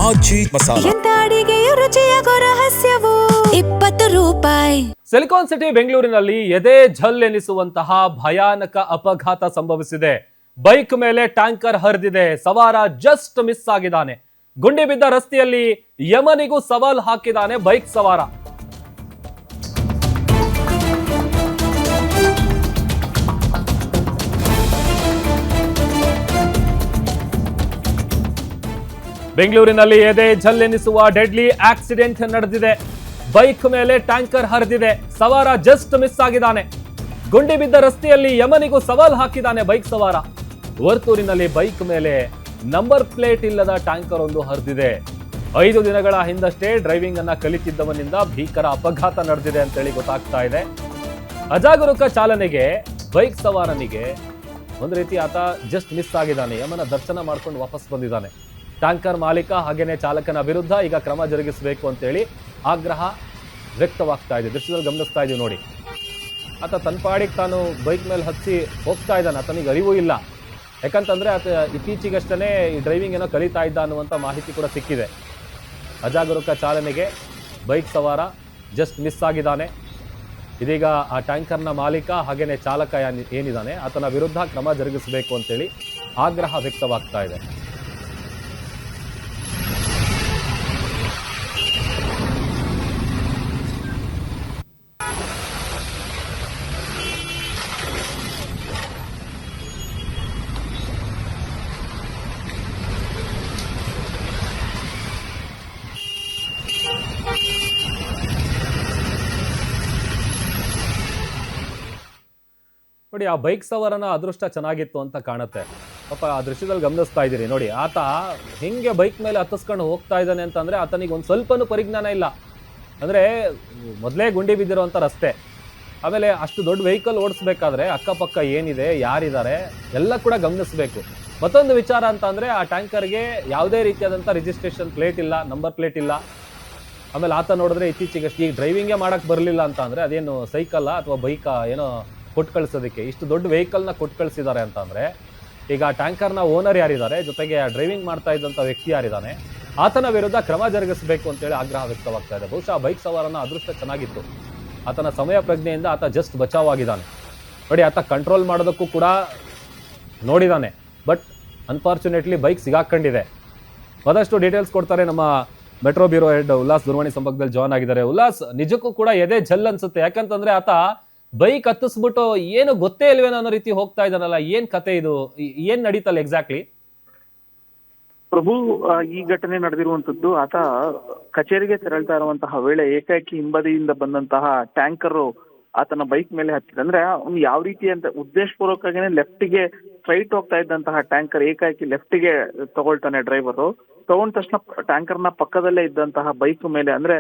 ಆಜಿ ಮಸಾಲ. ಎಂತ ಅಡಿಗೆಯ ರುಚಿಯಾಗೋ ರಹಸ್ಯವು 20 ರೂಪಾಯಿ. ಸಿಲಿಕಾನ್ ಸಿಟಿ ಬೆಂಗಳೂರಿನಲ್ಲಿ ಎದೆ ಝಲ್ ಎನಿಸುವಂತಹ ಭಯಾನಕ ಅಪಘಾತ ಸಂಭವಿಸಿದೆ. ಬೈಕ್ ಮೇಲೆ ಟ್ಯಾಂಕರ್ ಹರಿದಿದೆ. ಸವಾರ ಜಸ್ಟ್ ಮಿಸ್ ಆಗಿದ್ದಾನೆ. ಗುಂಡಿ ಬಿದ್ದ ರಸ್ತೆಯಲ್ಲಿ ಯಮನಿಗೂ ಸವಾಲ್ ಹಾಕಿದ್ದಾನೆ ಬೈಕ್ ಸವಾರ. ಬೆಂಗಳೂರಿನಲ್ಲಿ ಎದೆ ಝಲ್ ಎನಿಸುವ ಡೆಡ್ಲಿ ಆಕ್ಸಿಡೆಂಟ್ ನಡೆದಿದೆ. ಬೈಕ್ ಮೇಲೆ ಟ್ಯಾಂಕರ್ ಹರಿದಿದೆ. ಸವಾರ ಜಸ್ಟ್ ಮಿಸ್ ಆಗಿದ್ದಾನೆ. ಗುಂಡಿ ಬಿದ್ದ ರಸ್ತೆಯಲ್ಲಿ ಯಮನಿಗೂ ಸವಾಲ್ ಹಾಕಿದ್ದಾನೆ ಬೈಕ್ ಸವಾರ. ವರ್ತೂರಿನಲ್ಲಿ ಬೈಕ್ ಮೇಲೆ ನಂಬರ್ ಪ್ಲೇಟ್ ಇಲ್ಲದ ಟ್ಯಾಂಕರ್ ಒಂದು ಹರಿದಿದೆ. 5 ದಿನಗಳ ಹಿಂದಷ್ಟೇ ಡ್ರೈವಿಂಗ್ ಅನ್ನ ಕಲಿತಿದ್ದವನಿಂದ ಭೀಕರ ಅಪಘಾತ ನಡೆದಿದೆ ಅಂತೇಳಿ ಗೊತ್ತಾಗ್ತಾ ಇದೆ. ಅಜಾಗರೂಕ ಚಾಲನೆಗೆ ಬೈಕ್ ಸವಾರನಿಗೆ ಒಂದು ರೀತಿ ಆತ ಜಸ್ಟ್ ಮಿಸ್ ಆಗಿದ್ದಾನೆ. ಯಮನ ದರ್ಶನ ಮಾಡ್ಕೊಂಡು ವಾಪಸ್ ಬಂದಿದ್ದಾನೆ. ಟ್ಯಾಂಕರ್ ಮಾಲೀಕ ಹಾಗೇನೆ ಚಾಲಕನ ವಿರುದ್ಧ ಈಗ ಕ್ರಮ ಜರುಗಿಸಬೇಕು ಅಂತೇಳಿ ಆಗ್ರಹ ವ್ಯಕ್ತವಾಗ್ತಾ ಇದೆ. ದೃಶ್ಯದಲ್ಲಿ ಗಮನಿಸ್ತಾ ಇದೀವಿ ನೋಡಿ. ಆತ ತನ್ನ ಪಾಡಿಗೆ ತಾನು ಬೈಕ್ ಮೇಲೆ ಹತ್ತಿ ಹೋಗ್ತಾ ಇದ್ದಾನೆ. ಆತನಿಗೆ ಅರಿವು ಇಲ್ಲ. ಯಾಕಂತಂದ್ರೆ ಆತ ಇತ್ತೀಚೆಗಷ್ಟೇ ಈ ಡ್ರೈವಿಂಗ್ ಏನೋ ಕಲಿತಾ ಇದ್ದ ಅನ್ನುವಂಥ ಮಾಹಿತಿ ಕೂಡ ಸಿಕ್ಕಿದೆ. ಅಜಾಗರೂಕ ಚಾಲನೆಗೆ ಬೈಕ್ ಸವಾರ ಜಸ್ಟ್ ಮಿಸ್ ಆಗಿದ್ದಾನೆ. ಇದೀಗ ಆ ಟ್ಯಾಂಕರ್ನ ಮಾಲೀಕ ಹಾಗೇನೆ ಚಾಲಕ ಏನಿದ್ದಾನೆ ಆತನ ವಿರುದ್ಧ ಕ್ರಮ ಜರುಗಿಸಬೇಕು ಅಂತೇಳಿ ಆಗ್ರಹ ವ್ಯಕ್ತವಾಗ್ತಾ ಇದೆ. ನೋಡಿ, ಆ ಬೈಕ್ ಸವಾರನ ಅದೃಷ್ಟ ಚೆನ್ನಾಗಿತ್ತು ಅಂತ ಕಾಣುತ್ತೆ. ಪಾಪ ಆ ದೃಶ್ಯದಲ್ಲಿ ಗಮನಿಸ್ತಾ ಇದ್ದೀರಿ ನೋಡಿ. ಆತ ಹೆಂಗೆ ಬೈಕ್ ಮೇಲೆ ಹತ್ತಿಸ್ಕೊಂಡು ಹೋಗ್ತಾ ಇದ್ದಾನೆ ಅಂತಂದ್ರೆ ಆತನಿಗೆ ಒಂದು ಸ್ವಲ್ಪನೂ ಪರಿಜ್ಞಾನ ಇಲ್ಲ. ಅಂದ್ರೆ ಮೊದಲೇ ಗುಂಡಿ ಬಿದ್ದಿರುವಂಥ ರಸ್ತೆ, ಆಮೇಲೆ ಅಷ್ಟು ದೊಡ್ಡ ವೆಹಿಕಲ್ ಓಡಿಸ್ಬೇಕಾದ್ರೆ ಅಕ್ಕಪಕ್ಕ ಏನಿದೆ, ಯಾರಿದ್ದಾರೆ ಎಲ್ಲ ಕೂಡ ಗಮನಿಸಬೇಕು. ಮತ್ತೊಂದು ವಿಚಾರ ಅಂತ ಅಂದ್ರೆ ಆ ಟ್ಯಾಂಕರ್ಗೆ ಯಾವುದೇ ರೀತಿಯಾದಂಥ ರಿಜಿಸ್ಟ್ರೇಷನ್ ಪ್ಲೇಟ್ ಇಲ್ಲ, ನಂಬರ್ ಪ್ಲೇಟ್ ಇಲ್ಲ. ಆಮೇಲೆ ಆತ ನೋಡಿದ್ರೆ ಇತ್ತೀಚೆಗಷ್ಟು ಈಗ ಡ್ರೈವಿಂಗೇ ಮಾಡಕ್ ಬರಲಿಲ್ಲ ಅಂತ ಅಂದ್ರೆ ಅದೇನು ಸೈಕಲ್ಲ ಅಥವಾ ಬೈಕಾ ಏನೋ ಕೊಟ್ಟು ಕಳಿಸೋದಕ್ಕೆ ಇಷ್ಟು ದೊಡ್ಡ ವೆಹಿಕಲ್ನ ಕೊಟ್ಟು ಕಳಿಸಿದ್ದಾರೆ ಅಂತ ಅಂದ್ರೆ ಈಗ ಟ್ಯಾಂಕರ್ನ ಓನರ್ ಯಾರಿದ್ದಾರೆ, ಜೊತೆಗೆ ಡ್ರೈವಿಂಗ್ ಮಾಡ್ತಾ ಇದ್ದಂಥ ವ್ಯಕ್ತಿ ಯಾರಿದ್ದಾನೆ, ಆತನ ವಿರುದ್ಧ ಕ್ರಮ ಜರುಗಿಸಬೇಕು ಅಂತೇಳಿ ಆಗ್ರಹ ವ್ಯಕ್ತವಾಗ್ತಾ ಇದೆ. ಬಹುಶಃ ಬೈಕ್ ಸವಾರನ ಅದೃಷ್ಟ ಚೆನ್ನಾಗಿತ್ತು. ಆತನ ಸಮಯ ಪ್ರಜ್ಞೆಯಿಂದ ಆತ ಜಸ್ಟ್ ಬಚಾವಾಗಿದ್ದಾನೆ. ನೋಡಿ, ಆತ ಕಂಟ್ರೋಲ್ ಮಾಡೋದಕ್ಕೂ ಕೂಡ ನೋಡಿದ್ದಾನೆ. ಬಟ್ ಅನ್ಫಾರ್ಚುನೇಟ್ಲಿ ಬೈಕ್ ಸಿಗಾಕೊಂಡಿದೆ. ಮತ್ತಷ್ಟು ಡೀಟೇಲ್ಸ್ ಕೊಡ್ತಾರೆ ನಮ್ಮ ಮೆಟ್ರೋ ಬ್ಯೂರೋ ಹೆಡ್ ಉಲ್ಲಾಸ್ ದೂರವಾಣಿ ಸಂಪರ್ಕದಲ್ಲಿ ಜಾಯ್ನ್ ಆಗಿದ್ದಾರೆ. ಉಲ್ಲಾಸ್, ನಿಜಕ್ಕೂ ಕೂಡ ಎದೆ ಝಲ್ ಅನ್ಸುತ್ತೆ. ಯಾಕಂತಂದ್ರೆ ಆತ ಬೈಕ್ ಹತ್ತಿಸ್ಬಿಟ್ಟು ಏನು ಗೊತ್ತೇ ಇಲ್ವೇನೋ ಅನ್ನೋ ರೀತಿ ಹೋಗ್ತಾ ಇದ್ದಾನಲ್ಲ. ಏನ್ ಕತೆ ಇದು? ಏನ್ ನಡೀತಲ್ಲ ಎಕ್ಸಾಕ್ಟ್ಲಿ? ಪ್ರಭು, ಈ ಘಟನೆ ನಡೆದಿರುವಂತದ್ದು ಆತ ಕಚೇರಿಗೆ ತೆರಳ್ತಾ ಇರುವಂತಹ ವೇಳೆ ಏಕಾಏಕಿ ಹಿಂಬದಿಯಿಂದ ಬಂದಂತಹ ಟ್ಯಾಂಕರ್ ಆತನ ಬೈಕ್ ಮೇಲೆ ಹತ್ತಿದೆ. ಅಂದ್ರೆ ಅವ್ನು ಯಾವ ರೀತಿ ಅಂತ ಉದ್ದೇಶಪೂರ್ವಕವಾಗಿನೇ ಲೆಫ್ಟಿಗೆ ಸ್ಟ್ರೈಟ್ ಹೋಗ್ತಾ ಇದ್ದಂತಹ ಟ್ಯಾಂಕರ್ ಏಕಾಏಕಿ ಲೆಫ್ಟಿಗೆ ತಗೊಳ್ತಾನೆ ಡ್ರೈವರು. ತಗೊಂಡ ತಕ್ಷಣ ಟ್ಯಾಂಕರ್ನ ಪಕ್ಕದಲ್ಲೇ ಇದ್ದಂತಹ ಬೈಕ್ ಮೇಲೆ ಅಂದ್ರೆ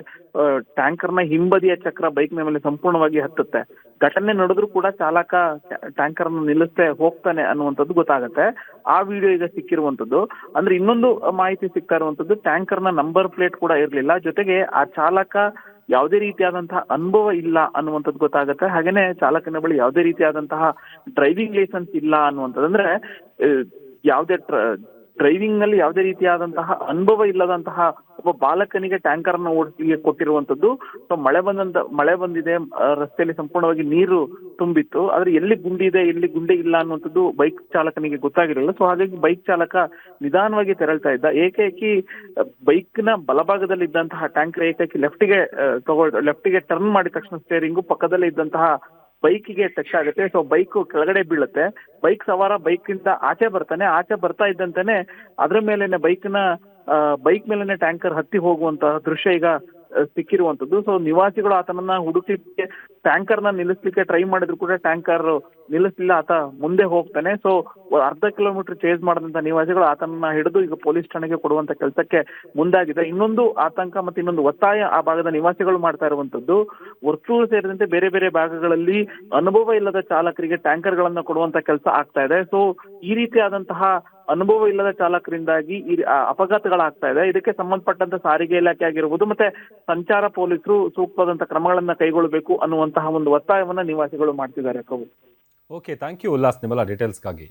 ಟ್ಯಾಂಕರ್ನ ಹಿಂಬದಿಯ ಚಕ್ರ ಬೈಕ್ ಮೇಲೆ ಸಂಪೂರ್ಣವಾಗಿ ಹತ್ತುತ್ತೆ. ಘಟನೆ ನಡೆದ್ರು ಕೂಡ ಚಾಲಕ ಟ್ಯಾಂಕರ್ನ ನಿಲ್ಲಿಸ್ತೆ ಹೋಗ್ತಾನೆ ಅನ್ನುವಂಥದ್ದು ಗೊತ್ತಾಗುತ್ತೆ. ಆ ವಿಡಿಯೋ ಈಗ ಸಿಕ್ಕಿರುವಂತದ್ದು. ಅಂದ್ರೆ ಇನ್ನೊಂದು ಮಾಹಿತಿ ಸಿಗ್ತಾ ಇರುವಂತದ್ದು, ಟ್ಯಾಂಕರ್ನ ನಂಬರ್ ಪ್ಲೇಟ್ ಕೂಡ ಇರ್ಲಿಲ್ಲ. ಜೊತೆಗೆ ಆ ಚಾಲಕ ಯಾವುದೇ ರೀತಿಯಾದಂತಹ ಅನುಭವ ಇಲ್ಲ ಅನ್ನುವಂಥದ್ದು ಗೊತ್ತಾಗುತ್ತೆ. ಹಾಗೇನೆ ಚಾಲಕನ ಬಳಿ ಯಾವುದೇ ರೀತಿಯಾದಂತಹ ಡ್ರೈವಿಂಗ್ ಲೈಸೆನ್ಸ್ ಇಲ್ಲ ಅನ್ನುವಂಥದ್ದು. ಅಂದ್ರೆ ಯಾವುದೇ ಡ್ರೈವಿಂಗ್ ನಲ್ಲಿ ಯಾವುದೇ ರೀತಿಯಾದಂತಹ ಅನುಭವ ಇಲ್ಲದಂತಹ ಒಬ್ಬ ಬಾಲಕನಿಗೆ ಟ್ಯಾಂಕರ್ನ ಓಡಿಸಲಿಕ್ಕೆ ಕೊಟ್ಟಿರುವಂತದ್ದು. ಸೊ ಮಳೆ ಬಂದಿದೆ, ರಸ್ತೆಯಲ್ಲಿ ಸಂಪೂರ್ಣವಾಗಿ ನೀರು ತುಂಬಿತ್ತು. ಆದ್ರೆ ಎಲ್ಲಿ ಗುಂಡಿ ಇದೆ, ಎಲ್ಲಿ ಗುಂಡಿ ಇಲ್ಲ ಅನ್ನುವಂಥದ್ದು ಬೈಕ್ ಚಾಲಕನಿಗೆ ಗೊತ್ತಾಗಿರಲಿಲ್ಲ. ಸೊ ಹಾಗಾಗಿ ಬೈಕ್ ಚಾಲಕ ನಿಧಾನವಾಗಿ ತೆರಳ್ತಾ ಇದ್ದ. ಏಕಾಏಕಿ ಬೈಕ್ ನ ಬಲಭಾಗದಲ್ಲಿ ಇದ್ದಂತಹ ಟ್ಯಾಂಕರ್ ಏಕಾಏಕಿ ಲೆಫ್ಟಿಗೆ ಟರ್ನ್ ಮಾಡಿದ ತಕ್ಷಣ ಸ್ಟೇರಿಂಗು ಪಕ್ಕದಲ್ಲೇ ಇದ್ದಂತಹ ಬೈಕಿಗೆ ಟಚ್ ಆಗುತ್ತೆ. ಸೊ ಬೈಕ್ ಕೆಳಗಡೆ ಬೀಳುತ್ತೆ. ಬೈಕ್ ಸವಾರ ಬೈಕ್ ಇಂದ ಆಚೆ ಬರ್ತಾನೆ. ಆಚೆ ಬರ್ತಾ ಇದ್ದಂತಾನೆ ಅದ್ರ ಮೇಲೆನೆ ಬೈಕ್ ಮೇಲೆನೆ ಟ್ಯಾಂಕರ್ ಹತ್ತಿ ಹೋಗುವಂತಹ ದೃಶ್ಯ ಈಗ ಸಿಕ್ಕಿರುವಂತದ್ದು. ಸೊ ನಿವಾಸಿಗಳು ಆತನನ್ನ ಹುಡುಕ್ಲಿಕ್ಕೆ ಟ್ಯಾಂಕರ್ನ ನಿಲ್ಲಿಸ್ಲಿಕ್ಕೆ ಟ್ರೈ ಮಾಡಿದ್ರು ಕೂಡ ಟ್ಯಾಂಕರ್ ನಿಲ್ಲಿಸ್ಲಿಲ್ಲ. ಆತ ಮುಂದೆ ಹೋಗ್ತಾನೆ. ಸೊ ಅರ್ಧ ಕಿಲೋಮೀಟರ್ ಚೇಸ್ ಮಾಡಿದಂತ ನಿವಾಸಿಗಳು ಆತನನ್ನ ಹಿಡಿದು ಈಗ ಪೊಲೀಸ್ ಠಾಣೆಗೆ ಕೊಡುವಂತ ಕೆಲಸಕ್ಕೆ ಮುಂದಾಗಿದೆ. ಇನ್ನೊಂದು ಆತಂಕ ಮತ್ತೆ ಇನ್ನೊಂದು ಒತ್ತಾಯ ಆ ಭಾಗದ ನಿವಾಸಿಗಳು ಮಾಡ್ತಾ ಇರುವಂತದ್ದು, ವರ್ತೂರು ಸೇರಿದಂತೆ ಬೇರೆ ಬೇರೆ ಭಾಗಗಳಲ್ಲಿ ಅನುಭವ ಇಲ್ಲದ ಚಾಲಕರಿಗೆ ಟ್ಯಾಂಕರ್ ಗಳನ್ನ ಕೊಡುವಂತ ಕೆಲಸ ಆಗ್ತಾ ಇದೆ. ಸೊ ಈ ರೀತಿಯಾದಂತಹ ಅನುಭವ ಇಲ್ಲದ ಚಾಲಕರಿಂದಾಗಿ ಈ ಅಪಘಾತಗಳಾಗ್ತಾ ಇದೆ. ಇದಕ್ಕೆ ಸಂಬಂಧಪಟ್ಟಂತ ಸಾರಿಗೆ ಇಲಾಖೆ ಆಗಿರ್ಬೋದು ಮತ್ತೆ ಸಂಚಾರ ಪೊಲೀಸರು ಸೂಕ್ತವಾದಂತ ಕ್ರಮಗಳನ್ನ ಕೈಗೊಳ್ಳಬೇಕು ಅನ್ನುವಂತಹ ಒಂದು ಒತ್ತಾಯವನ್ನ ನಿವಾಸಿಗಳು ಮಾಡ್ತಿದ್ದಾರೆ. ಓಕೆ, ಥ್ಯಾಂಕ್ ಯು ಉಲ್ಲಾಸ್ ನಿಮ್ಮೆಲ್ಲ ಡೀಟೇಲ್ಸ್ಗಾಗಿ.